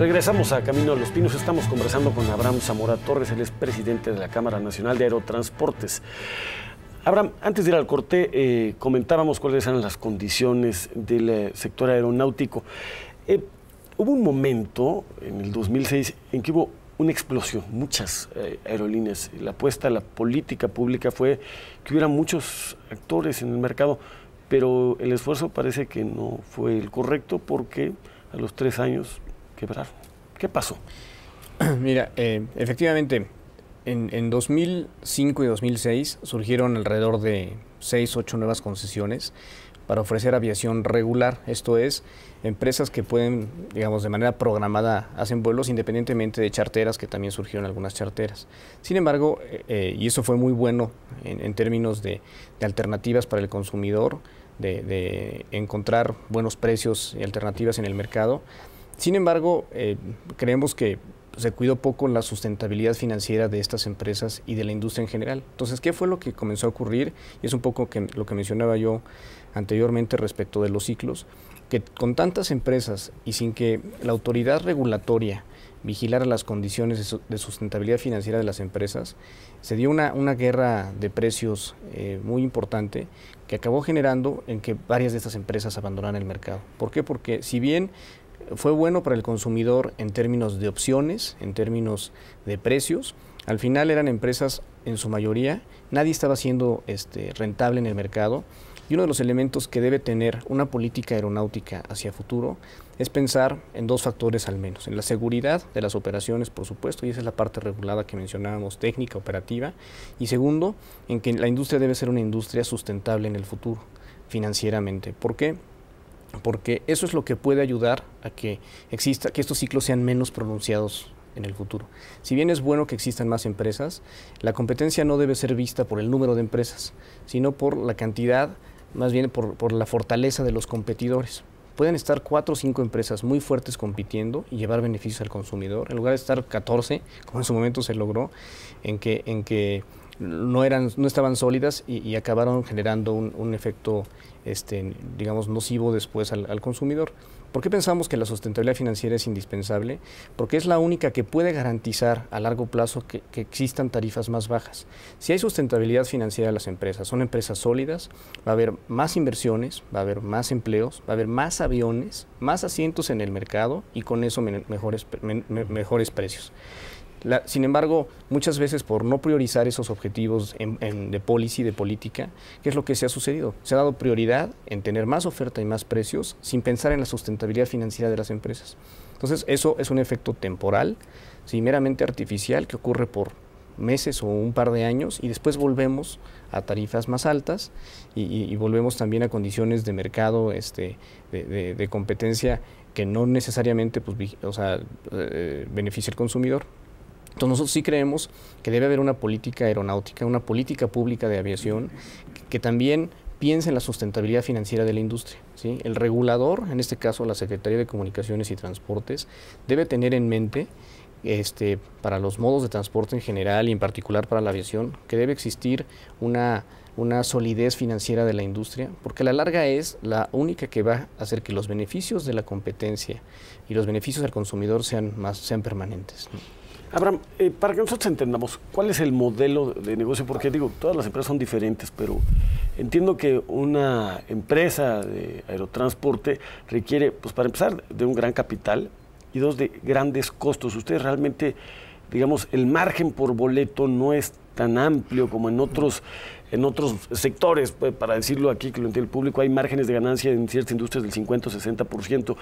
Regresamos a Camino a los Pinos. Estamos conversando con Abraham Zamora Torres, él es presidente de la Cámara Nacional de Aerotransportes. Abraham, antes de ir al corte, comentábamos cuáles eran las condiciones del sector aeronáutico. Hubo un momento, en el 2006, en que hubo una explosión, muchas aerolíneas. La apuesta a la política pública fue que hubiera muchos actores en el mercado, pero el esfuerzo parece que no fue el correcto porque a los 3 años quebraron. ¿Qué pasó? Mira, efectivamente, en 2005 y 2006 surgieron alrededor de 6, 8 nuevas concesiones para ofrecer aviación regular, esto es, empresas que pueden, digamos, de manera programada, hacen vuelos independientemente de charteras, que también surgieron algunas charteras. Sin embargo, y eso fue muy bueno en términos de alternativas para el consumidor, de encontrar buenos precios y alternativas en el mercado. Sin embargo, creemos que se cuidó poco la sustentabilidad financiera de estas empresas y de la industria en general. Entonces, ¿qué fue lo que comenzó a ocurrir? Y es un poco lo que mencionaba yo anteriormente respecto de los ciclos, que con tantas empresas y sin que la autoridad regulatoria vigilara las condiciones de sustentabilidad financiera de las empresas, se dio una guerra de precios muy importante que acabó generando en que varias de estas empresas abandonaran el mercado. ¿Por qué? Porque si bien fue bueno para el consumidor en términos de opciones, en términos de precios, al final eran empresas, en su mayoría, nadie estaba siendo rentable en el mercado, y uno de los elementos que debe tener una política aeronáutica hacia futuro es pensar en 2 factores al menos, en la seguridad de las operaciones, por supuesto, y esa es la parte regulada que mencionábamos, técnica, operativa, y segundo, en que la industria debe ser una industria sustentable en el futuro, financieramente. ¿Por qué? Porque eso es lo que puede ayudar a que estos ciclos sean menos pronunciados en el futuro. Si bien es bueno que existan más empresas, la competencia no debe ser vista por el número de empresas, sino por la cantidad, más bien por la fortaleza de los competidores. Pueden estar 4 o 5 empresas muy fuertes compitiendo y llevar beneficios al consumidor, en lugar de estar 14, como en su momento se logró, en que no estaban sólidas y acabaron generando un efecto digamos, nocivo después al consumidor. ¿Por qué pensamos que la sustentabilidad financiera es indispensable? Porque es la única que puede garantizar a largo plazo que existan tarifas más bajas. Si hay sustentabilidad financiera de las empresas, son empresas sólidas, va a haber más inversiones, va a haber más empleos, va a haber más aviones, más asientos en el mercado y con eso mejores precios. Sin embargo, muchas veces por no priorizar esos objetivos de policy, de política, ¿qué es lo que se ha sucedido? Se ha dado prioridad en tener más oferta y más precios sin pensar en la sustentabilidad financiera de las empresas. Entonces, eso es un efecto temporal, sí, meramente artificial, que ocurre por meses o un par de años y después volvemos a tarifas más altas y volvemos también a condiciones de mercado, de competencia que no necesariamente beneficia al consumidor. Entonces nosotros sí creemos que debe haber una política aeronáutica, una política pública de aviación que también piense en la sustentabilidad financiera de la industria, ¿sí? El regulador, en este caso la Secretaría de Comunicaciones y Transportes, debe tener en mente para los modos de transporte en general y en particular para la aviación, que debe existir una solidez financiera de la industria, porque a la larga es la única que va a hacer que los beneficios de la competencia y los beneficios al consumidor sean permanentes, ¿no? Abraham, para que nosotros entendamos, ¿cuál es el modelo de negocio? Porque digo, todas las empresas son diferentes, pero entiendo que una empresa de aerotransporte requiere, pues para empezar, de un gran capital y 2, de grandes costos. Ustedes realmente, digamos, el margen por boleto no es tan amplio como en otros sectores, para decirlo aquí, que lo entiende el público, hay márgenes de ganancia en ciertas industrias del 50 o 60%.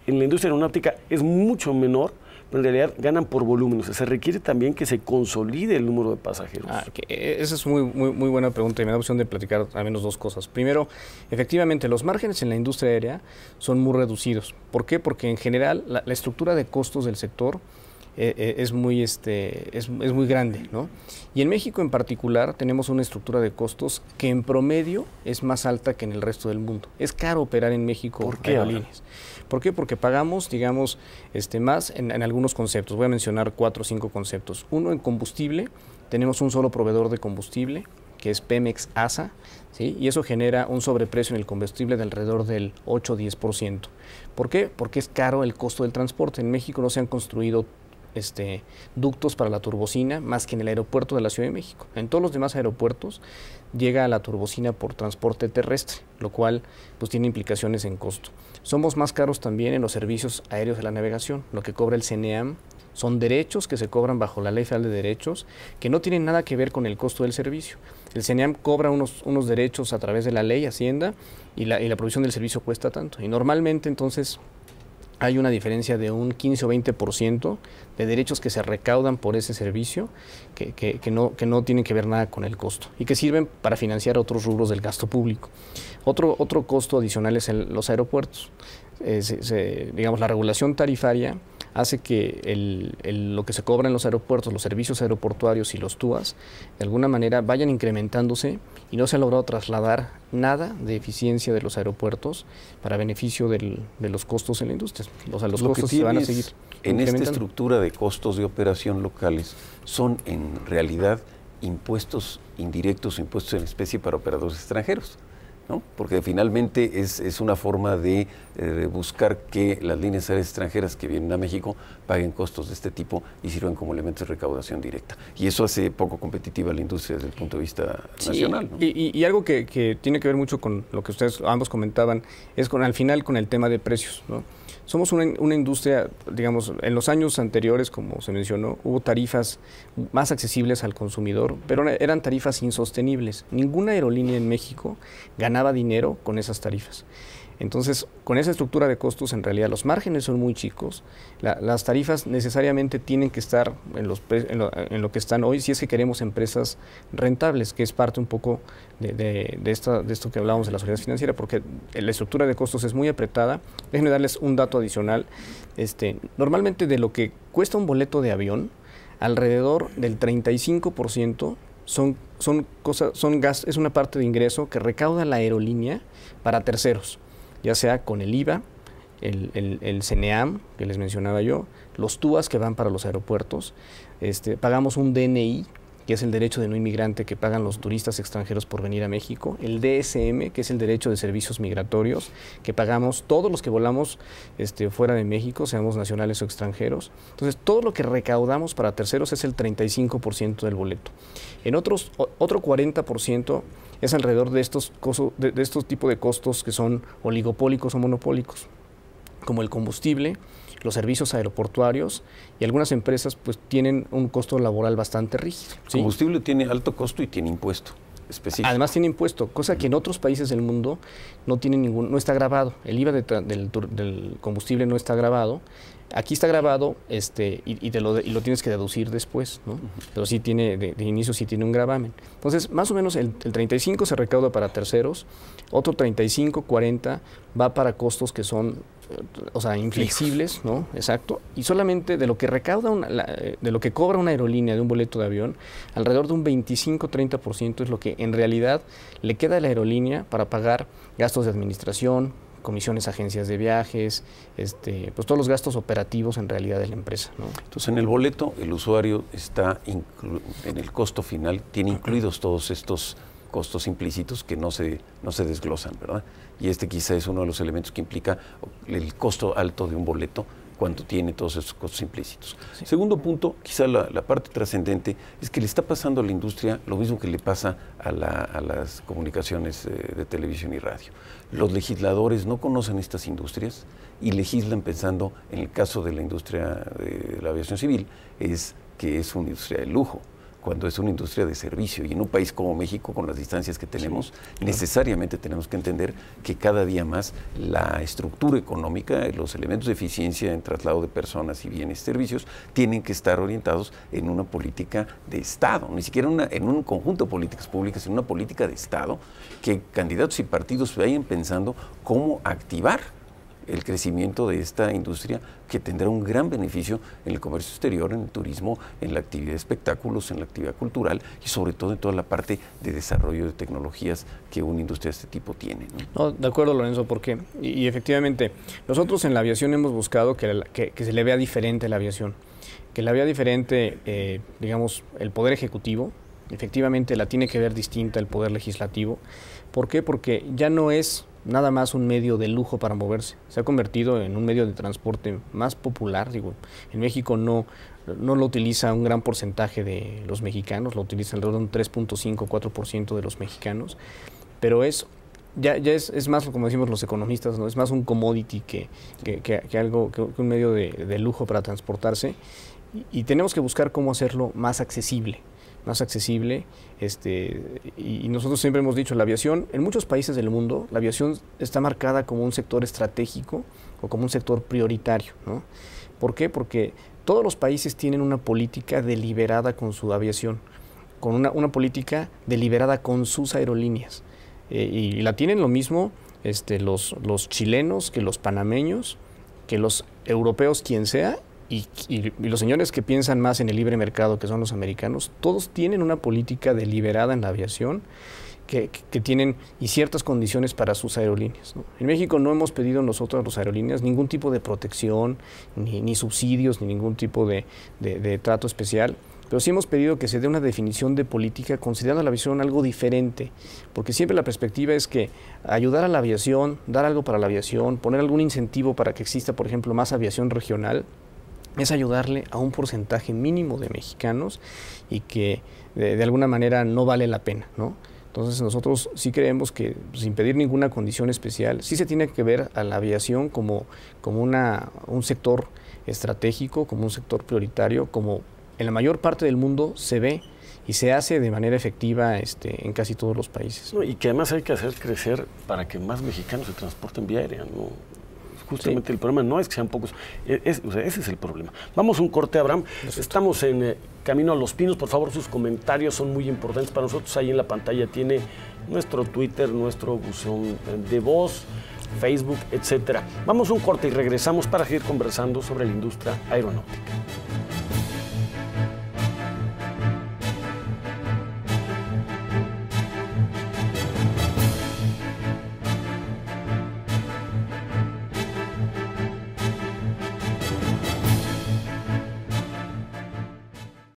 En la industria aeronáutica es mucho menor, pero en realidad ganan por volumen. O sea, se requiere también que se consolide el número de pasajeros. Esa es muy buena pregunta y me da opción de platicar al menos 2 cosas. Primero, efectivamente, los márgenes en la industria aérea son muy reducidos. ¿Por qué? Porque en general la estructura de costos del sector es muy grande, ¿no? Y en México en particular tenemos una estructura de costos que en promedio es más alta que en el resto del mundo. Es caro operar en México. ¿Por qué? Aerolíneas. ¿Por qué? Porque pagamos, digamos, más en algunos conceptos. Voy a mencionar 4 o 5 conceptos. Uno, en combustible, tenemos un solo proveedor de combustible, que es Pemex ASA, ¿sí? Y eso genera un sobreprecio en el combustible de alrededor del 8-10%. ¿Por qué? Porque es caro el costo del transporte. En México no se han construido ductos para la turbocina más que en el aeropuerto de la Ciudad de México. En todos los demás aeropuertos llega la turbocina por transporte terrestre, lo cual pues tiene implicaciones en costo. Somos más caros también en los servicios aéreos de la navegación. Lo que cobra el CNEAM son derechos que se cobran bajo la Ley Federal de Derechos que no tienen nada que ver con el costo del servicio. El CNEAM cobra unos derechos a través de la ley Hacienda y la provisión del servicio cuesta tanto. Y normalmente entonces hay una diferencia de un 15 o 20% de derechos que se recaudan por ese servicio que no tienen que ver nada con el costo y que sirven para financiar otros rubros del gasto público. Otro costo adicional es los aeropuertos. Digamos, la regulación tarifaria hace que lo que se cobra en los aeropuertos, los servicios aeroportuarios y los TUAS, de alguna manera vayan incrementándose y no se ha logrado trasladar nada de eficiencia de los aeropuertos para beneficio de los costos en la industria. O sea, los costos se van a seguir en esta estructura de costos de operación locales son en realidad impuestos indirectos o impuestos en especie para operadores extranjeros, ¿no? Porque finalmente es una forma de buscar que las líneas aéreas extranjeras que vienen a México paguen costos de este tipo y sirvan como elementos de recaudación directa. Y eso hace poco competitiva a la industria desde el punto de vista nacional, ¿no? Y algo que tiene que ver mucho con lo que ustedes ambos comentaban es al final con el tema de precios, ¿no? Somos una industria, digamos, en los años anteriores, como se mencionó, hubo tarifas más accesibles al consumidor, pero eran tarifas insostenibles. Ninguna aerolínea en México ganaba dinero con esas tarifas. Entonces, con esa estructura de costos, en realidad los márgenes son muy chicos. Las tarifas necesariamente tienen que estar en lo que están hoy, si es que queremos empresas rentables, que es parte un poco de esto que hablábamos de la solidaridad financiera, porque la estructura de costos es muy apretada. Déjenme darles un dato adicional. Normalmente de lo que cuesta un boleto de avión, alrededor del 35% es una parte de ingreso que recauda la aerolínea para terceros, ya sea con el IVA, el CNEAM, que les mencionaba yo, los TUAS que van para los aeropuertos, pagamos un DNI, que es el derecho de no inmigrante que pagan los turistas extranjeros por venir a México, el DSM, que es el derecho de servicios migratorios, que pagamos todos los que volamos fuera de México, seamos nacionales o extranjeros. Entonces, todo lo que recaudamos para terceros es el 35% del boleto. En otro 40% es alrededor de estos tipos de costos que son oligopólicos o monopólicos, como el combustible, los servicios aeroportuarios, y algunas empresas pues tienen un costo laboral bastante rígido. El combustible tiene alto costo y tiene impuesto específico. Además tiene impuesto, cosa que en otros países del mundo no está grabado. El IVA del combustible no está grabado. Aquí está grabado y lo tienes que deducir después, ¿no? Pero sí tiene, de inicio sí tiene un gravamen. Entonces, más o menos el 35 se recauda para terceros, otro 35, 40 va para costos que son, inflexibles, ¿no? Exacto. Y solamente de lo que recauda, de lo que cobra una aerolínea de un boleto de avión, alrededor de un 25-30% es lo que en realidad le queda a la aerolínea para pagar gastos de administración, comisiones a agencias de viajes, pues todos los gastos operativos en realidad de la empresa, ¿no? Entonces, en el boleto, el usuario está en el costo final, tiene incluidos todos estos costos implícitos que no se desglosan, ¿verdad? Y quizá es uno de los elementos que implica el costo alto de un boleto cuando tiene todos esos costos implícitos. Sí. Segundo punto, quizá la parte trascendente, es que le está pasando a la industria lo mismo que le pasa a las comunicaciones de televisión y radio. Los legisladores no conocen estas industrias y legislan pensando, en el caso de la industria de la aviación civil, que es una industria de lujo, cuando es una industria de servicio. Y en un país como México, con las distancias que tenemos, sí, claro, necesariamente tenemos que entender que cada día más la estructura económica, los elementos de eficiencia en traslado de personas y bienes y servicios, tienen que estar orientados en una política de Estado, ni siquiera en un conjunto de políticas públicas, en una política de Estado, que candidatos y partidos vayan pensando cómo activar el crecimiento de esta industria, que tendrá un gran beneficio en el comercio exterior, en el turismo, en la actividad de espectáculos, en la actividad cultural y sobre todo en toda la parte de desarrollo de tecnologías que una industria de este tipo tiene, ¿no? No, de acuerdo, Lorenzo, porque y efectivamente nosotros en la aviación hemos buscado que se le vea diferente la aviación, que la vea diferente, digamos, el Poder Ejecutivo, Efectivamente la tiene que ver distinta el Poder Legislativo. ¿Por qué? Porque ya no es nada más un medio de lujo para moverse. Se ha convertido en un medio de transporte más popular. Digo, en México no lo utiliza un gran porcentaje de los mexicanos, lo utiliza alrededor de un 3.5, 4% de los mexicanos, pero es más, como decimos los economistas, ¿no? Es más un commodity que un medio de lujo para transportarse, y tenemos que buscar cómo hacerlo más accesible. Y nosotros siempre hemos dicho, la aviación, en muchos países del mundo, la aviación está marcada como un sector estratégico o como un sector prioritario, ¿no? ¿Por qué? Porque todos los países tienen una política deliberada con su aviación, con una política deliberada con sus aerolíneas. Y la tienen lo mismo los chilenos, que los panameños, que los europeos, quien sea, y los señores que piensan más en el libre mercado, que son los americanos. Todos tienen una política deliberada en la aviación que tienen y ciertas condiciones para sus aerolíneas, ¿no? En México no hemos pedido nosotros a las aerolíneas ningún tipo de protección, ni subsidios, ni ningún tipo de trato especial, pero sí hemos pedido que se dé una definición de política considerando la aviación algo diferente, porque siempre la perspectiva es que ayudar a la aviación, dar algo para la aviación, poner algún incentivo para que exista, por ejemplo, más aviación regional, es ayudarle a un porcentaje mínimo de mexicanos y que de alguna manera no vale la pena, ¿no? Entonces nosotros sí creemos que, sin pedir ninguna condición especial, sí se tiene que ver a la aviación como un sector estratégico, como un sector prioritario, como en la mayor parte del mundo se ve y se hace de manera efectiva en casi todos los países. No, y que además hay que hacer crecer para que más mexicanos se transporten vía aérea, ¿no? Justamente sí. El problema no es que sean pocos, ese es el problema. Vamos a un corte, Abraham. Estamos en Camino a Los Pinos. Por favor, sus comentarios son muy importantes para nosotros. Ahí en la pantalla tiene nuestro Twitter, nuestro buzón de voz, Facebook, etcétera. Vamos a un corte y regresamos para seguir conversando sobre la industria aeronáutica.